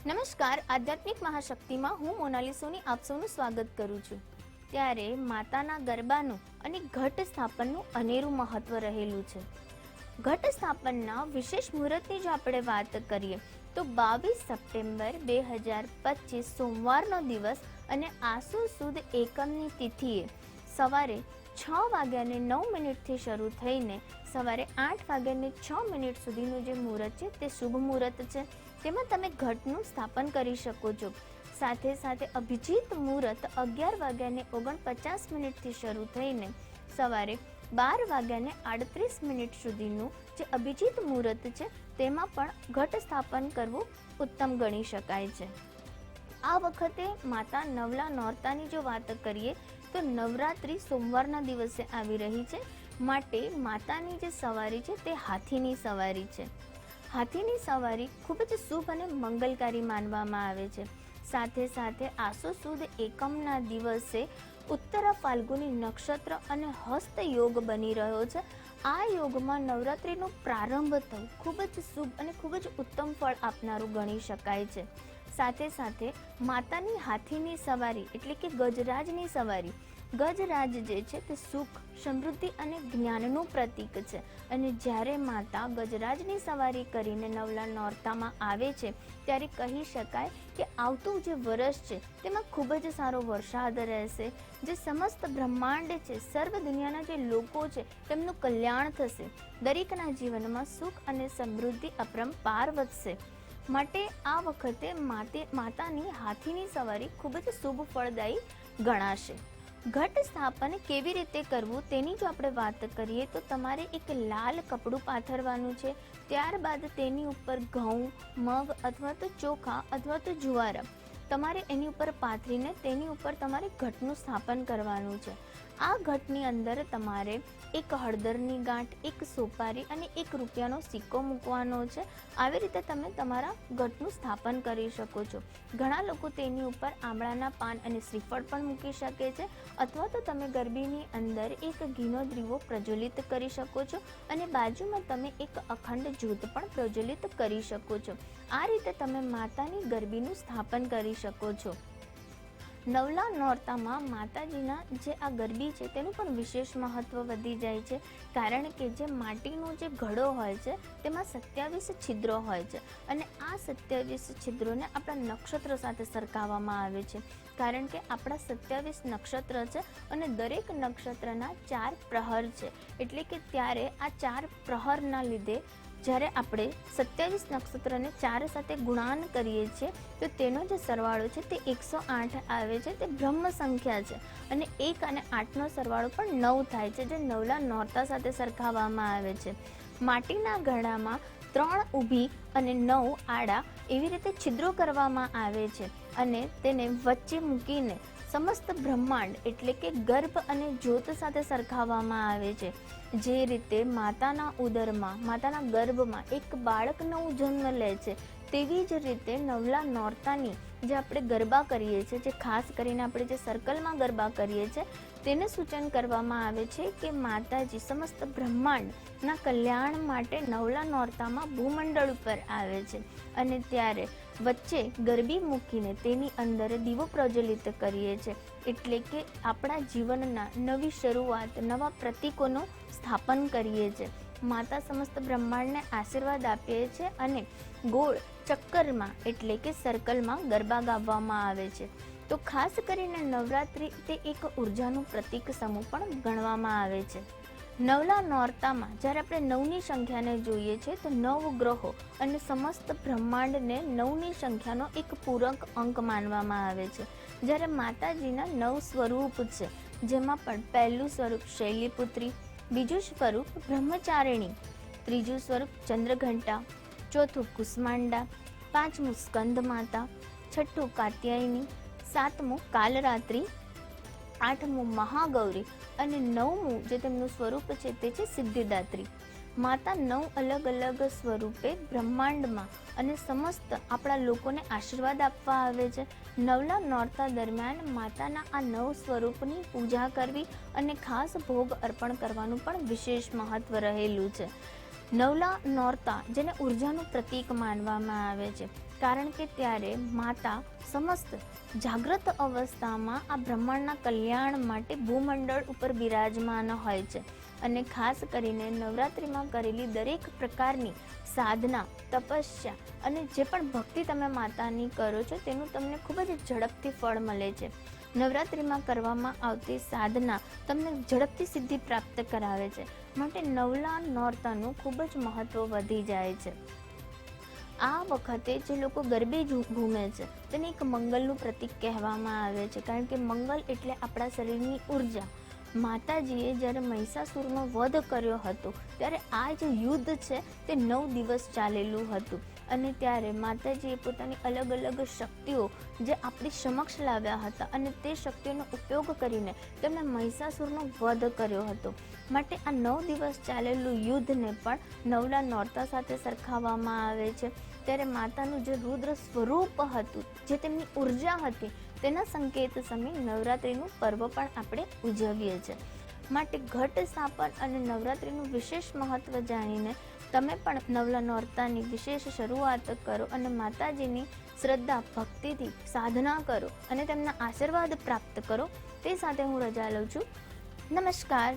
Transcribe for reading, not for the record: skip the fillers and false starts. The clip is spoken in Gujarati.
નમસ્કાર, આધ્યાત્મિક મહાશક્તિમાં હું મોનાલી સોની આપ સૌનું સ્વાગત કરું છું। ત્યારે માતાના ગરબાનું અને ઘટ સ્થાપનનું અનેરું મહત્વ રહેલું છે। ઘટ સ્થાપનના વિશેષ મુહૂર્તની જો આપણે વાત કરીએ તો 22 સપ્ટેમ્બર 2025 સોમવારનો દિવસ અને આસો સુદ એકમની તિથિએ સવારે 6:09 શરૂ થઈને સવારે 8:06 સુધીનું જે મુહૂર્ત છે તે શુભ મુહૂર્ત છે। તેમાં તમે ઘટનું સ્થાપન કરી શકો છો। સાથે સાથે અભિજીત મુહૂર્ત 11:49 શરૂ થઈને સવારે 12:38 સુધીનું જે અભિજીત મુહૂર્ત છે તેમાં પણ ઘટ સ્થાપન કરવું ઉત્તમ ગણી શકાય છે। આ વખતે માતા નવલા નોરતાની જો વાત કરીએ તો નવરાત્રિ સોમવારના દિવસે આવી રહી છે, માટે માતાની જે સવારી છે તે હાથીની સવારી છે। હાથીની સવારી ખૂબ જ શુભ અને મંગલકારી માનવામાં આવે છે। સાથે સાથે આસો સુદ એકમના દિવસે ઉત્તરા ફાલ્ગુની નક્ષત્ર અને હસ્ત યોગ બની રહ્યો છે। આ યોગમાં નવરાત્રિનો પ્રારંભ થવું ખૂબ જ શુભ અને ખૂબ જ ઉત્તમ ફળ આપનારું ગણી શકાય છે। સાથે સાથે માતાની હાથીની સવારી એટલે કે ગજરાજની સવારી, ગજરાજ જે છે તે સુખ, સમૃદ્ધિ અને જ્ઞાનનું પ્રતીક છે અને જ્યારે માતા ગજરાજની સવારી કરીને નવલા નોરતામાં આવે છે ત્યારે કહી શકાય કે આવતું જે વર્ષ છે તેમાં ખૂબ જ સારો વરસાદ રહેશે, જે સમસ્ત બ્રહ્માંડ છે, સર્વ દુનિયાના જે લોકો છે તેમનું કલ્યાણ થશે, દરેકના જીવનમાં સુખ અને સમૃદ્ધિ અપરંપાર વધશે। માટે આ વખતે માતાની હાથીની સવારી ખૂબ જ શુભ ફળદાયી ગણાશે। ઘટ સ્થાપન કેવી રીતે કરવું તેની જો આપણે વાત કરીએ તો તમારે એક લાલ કપડું પાથરવાનું છે। ત્યારબાદ તેની ઉપર ઘઉં, મગ અથવા તો ચોખા અથવા તો જુવારા તમારે એની ઉપર પાથરીને તેની ઉપર તમારે ઘટનું સ્થાપન કરવાનું છે। આ ઘટની અંદર તમારે એક હળદરની ગાંઠ, એક સોપારી અને 1 રૂપિયાનો સિક્કો મૂકવાનો છે। આવી રીતે તમે તમારા ઘટનું સ્થાપન કરી શકો છો। ઘણા લોકો તેની ઉપર આંબળાના પાન અને શ્રીફળ પણ મૂકી શકે છે, અથવા તો તમે ગરબીની અંદર એક ઘીનો દીવો પ્રજ્વલિત કરી શકો છો અને બાજુમાં તમે એક અખંડ જ્યોત પણ પ્રજ્વલિત કરી શકો છો। આ રીતે તમે માતાની ગરબીનું સ્થાપન કરી શકો છો। નવલા નોરતામાં માતાજીના જે આ ગરબી છે તેનું પણ વિશેષ મહત્વ વધી જાય છે, કારણ કે જે માટીનો જે ઘડો હોય છે તેમાં 27 છિદ્રો હોય છે અને આ 27 છિદ્રોને આપણા નક્ષત્રો સાથે સરખાવવામાં આવે છે, કારણ કે આપણા 27 નક્ષત્ર છે અને દરેક નક્ષત્રના 4 પ્રહર છે। એટલે કે ત્યારે આ 4 પ્રહરના લીધે જ્યારે આપણે 27 નક્ષત્રને 4 સાથે ગુણાન કરીએ છીએ તો તેનો જે સરવાળો છે તે 108 આવે છે। તે બ્રહ્મ સંખ્યા છે અને 1 અને 8નો સરવાળો પણ 9 થાય છે, જે નવલા નોરતા સાથે સરખાવવામાં આવે છે। માટીના ઘડામાં 3 ઊભી અને 9 આડા એવી રીતે છિદ્રો કરવામાં આવે છે અને તેને વચ્ચે મૂકીને સમસ્ત બ્રહ્માંડ એટલે કે ગર્ભ અને જ્યોત સાથે સરખાવવામાં આવે છે। જે રીતે માતાના ઉદરમાં, માતાના ગર્ભમાં એક બાળક નવું જન્મ લે છે, તેવી જ રીતે નવલા નોરતાની જે આપણે ગરબા કરીએ છીએ, જે ખાસ કરીને આપણે જે સર્કલમાં ગરબા કરીએ છીએ તેને સૂચન કરવામાં આવે છે કે માતાજી સમસ્ત બ્રહ્માંડના કલ્યાણ માટે નવલા નોરતામાં ભૂમંડળ ઉપર આવે છે અને ત્યારે વચ્ચે ગરબી મૂકીને તેની અંદર દીવો પ્રજ્વલિત કરીએ છીએ, એટલે કે આપણા જીવનના નવી શરૂઆત, નવા પ્રતીકોનું સ્થાપન કરીએ છીએ। માતા સમસ્ત બ્રહ્માંડને આશીર્વાદ આપીએ છીએ અને ગોળ ચક્કરમાં એટલે કે સર્કલમાં ગરબા ગાવામાં આવે છે। તો ખાસ કરીને નવરાત્રિ તે એક ઉર્જાનું પ્રતીક સમૂહ પણ ગણવામાં આવે છે। નવલા નોરતામાં જ્યારે આપણે 9ની સંખ્યાને જોઈએ છીએ તો 9 ગ્રહો અને સમસ્ત બ્રહ્માંડને 9ની સંખ્યાનો એક પૂરક અંક માનવામાં આવે છે। જ્યારે માતાજીના 9 સ્વરૂપ છે, જેમાં પણ પહેલું સ્વરૂપ શૈલીપુત્રી, બીજું સ્વરૂપ બ્રહ્મચારિણી, ત્રીજું સ્વરૂપ ચંદ્રઘંટા, ચોથું કુષ્માંડા, પાંચમું સ્કંદ માતા, છઠ્ઠું કાત્યાયની, સાતમું કાલરાત્રિ, આઠમું મહાગૌરી અને 9મું જે તેમનું સ્વરૂપ છે તે છે સિદ્ધિદાત્રી। માતા 9 અલગ અલગ સ્વરૂપે બ્રહ્માંડમાં અને સમસ્ત આપણા લોકોને આશીર્વાદ આપવા આવે છે। નવલા નોરતા દરમિયાન માતાના આ 9 સ્વરૂપની પૂજા કરવી અને ખાસ ભોગ અર્પણ કરવાનું પણ વિશેષ મહત્વ રહેલું છે। નવલા નોરતા જેને ઉર્જાનું પ્રતીક માનવામાં આવે છે, કારણ કે ત્યારે માતા સમસ્ત જાગ્રત અવસ્થામાં આ બ્રહ્માંડના કલ્યાણ માટે ભૂમંડળ ઉપર બિરાજમાન હોય છે. અને ખાસ કરીને નવરાત્રિમાં કરેલી દરેક પ્રકારની સાધના, તપસ્યા અને જે પણ ભક્તિ તમે માતાની કરો છો તેનું તમને ખૂબ જ ઝડપથી ફળ મળે છે. નવરાત્રિમાં કરવામાં આવતી સાધના તમને ઝડપથી સિદ્ધિ પ્રાપ્ત કરાવે છે, માટે નવલા નોરતાનું ખૂબ જ મહત્ત્વ વધી જાય છે. આ વખતે જે લોકો ગરબે ઘૂમે છે તેને એક મંગલનું પ્રતીક કહેવામાં આવે છે, કારણ કે મંગલ એટલે આપણા શરીરની ઉર્જા. માતાજીએ જ્યારે મહિષાસુરનો વધ કર્યો હતો ત્યારે આ જે યુદ્ધ છે તે 9 દિવસ ચાલેલું હતું, અને ત્યારે માતાજીએ પોતાની અલગ અલગ શક્તિઓ જે આપણી સમક્ષ લાવ્યા હતા અને તે શક્તિઓનો ઉપયોગ કરીને તેમણે મહિષાસુરનો વધ કર્યો હતો. માટે આ 9 દિવસ ચાલેલું યુદ્ધને પણ નવલા નોરતા સાથે સરખાવવામાં આવે છે. ત્યારે માતાનું જે રુદ્ર સ્વરૂપ હતું, જે તેમની ઉર્જા હતી, તેના સંકેત સમયે નવરાત્રિનું પર્વ પણ આપણે ઉજવીએ છીએ. માટે ઘટ સ્થાપન અને નવરાત્રિનું વિશેષ મહત્ત્વ જાણીને તમે પણ નવલા નોરતાની વિશેષ શરૂઆત કરો અને માતાજીની શ્રદ્ધા ભક્તિથી સાધના કરો અને તેમના આશીર્વાદ પ્રાપ્ત કરો. તે સાથે હું રજા લઉં છું. નમસ્કાર.